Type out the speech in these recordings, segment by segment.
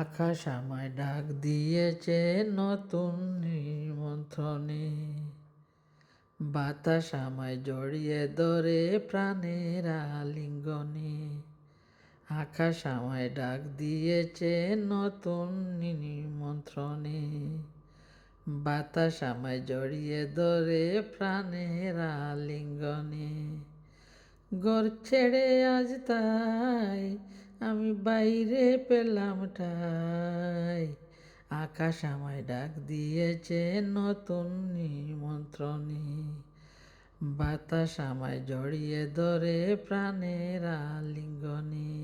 আকাশ আমায় ডাক দিয়েছে নতুন নিমন্ত্রণে, বাতাস আমায় জড়িয়ে ধরে প্রাণের আলিঙ্গনে। আকাশ আমায় ডাক দিয়েছে নতুন নিমন্ত্রণে, বাতাস আমায় জড়িয়ে ধরে প্রাণের আলিঙ্গনে। ঘর ছেড়ে আজ তাই আমি বাইরে পেলাম ঠাই, আকাশ আমায় ডাক দিয়েছে নতুন নিমন্ত্রণে, বাতাস আমায় জড়িয়ে ধরে প্রাণের আলিঙ্গনে।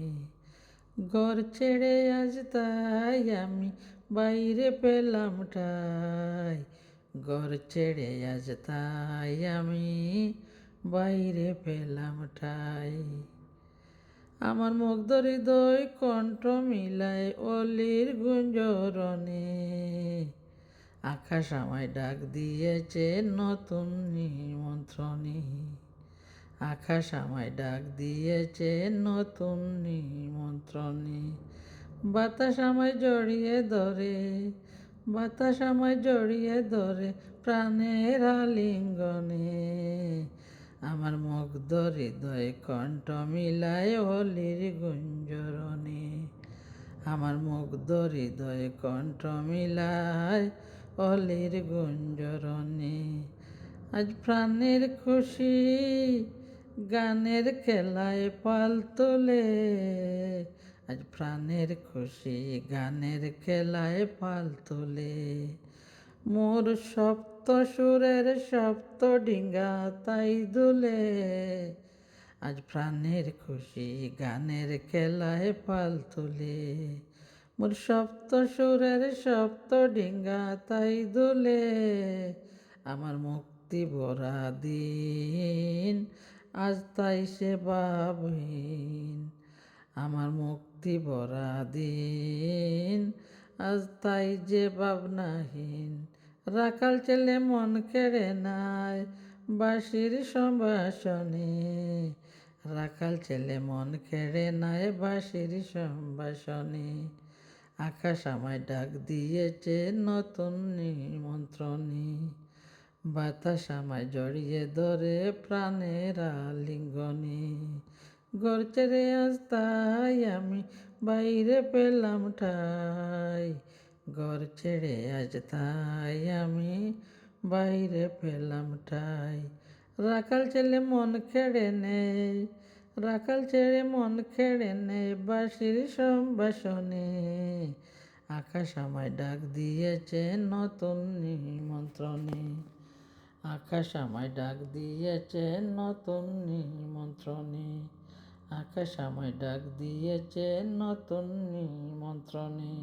ঘর ছেড়ে আজ তাই আমি বাইরে পেলাম ঠাই, ঘর ছেড়ে আজ তাই আমি বাইরে পেলাম ঠাই। আমার মুগ্ধ হৃদয় কণ্ঠ মিলায় অলির গুঞ্জরণে, আকাশ আমায় ডাক দিয়েছে নতুন নিমন্ত্রণে, আকাশ আমায় ডাক দিয়েছে নতুন নিমন্ত্রণে। বাতাস আমায় জড়িয়ে ধরে, বাতাস আমায় জড়িয়ে ধরে প্রাণের আলিঙ্গনে। আমার মুগ্ধ হৃদয় কণ্ঠ মিলায় অলির গুঞ্জরণে, আমার মুগ্ধ হৃদয় কণ্ঠ মিলায় অলির গুঞ্জরণে। আজ প্রাণের খুশি গানের খেলায় পাল তোলে, আজ প্রাণের খুশি গানের খেলায় পাল তোলে। মোর সপ্ত সুরের সপ্ত ডিঙ্গা তাই দুলে, আজ প্রাণের খুশি গানের খেলায় পাল তোলে। মোর সপ্ত সুরের সপ্ত ডিঙ্গা তাই দুলে, আমার মুক্তি ভরা দিন আজ তাই সে ভাবহীন, আমার মুক্তি ভরা দিন আজ তাই যে ভাবনাহীন। রাখাল ছেলে মন কেড়ে নাই বাঁশির সম্ভাষণে, রাখাল ছেলে মন কেড়ে নাই বাঁশির সম্ভাষণে। আকাশ আমায় ডাক দিয়েছে নতুন নিমন্ত্রণে, বাতাস আমায় জড়িয়ে ধরে প্রাণের আলিঙ্গনে। ঘর ছেড়ে আজ তাই আমি বাইরে পেলাম ঠাই, ঘর ছেড়ে আজ তাই আমি বাইরে পেলাম ঠাই। রাখাল ছেলে মন কেড়ে নেই, রাখাল ছেড়ে মন কেড়ে নেই বাঁশির সম্ভাষণে। আকাশ আমায় ডাক দিয়েছে নতুন নিমন্ত্রণে, আকাশ আমায় ডাক দিয়েছে নতুন নিমন্ত্রণে, আকাশ আমায় ডাক দিয়েছে নতুন নিমন্ত্রণে।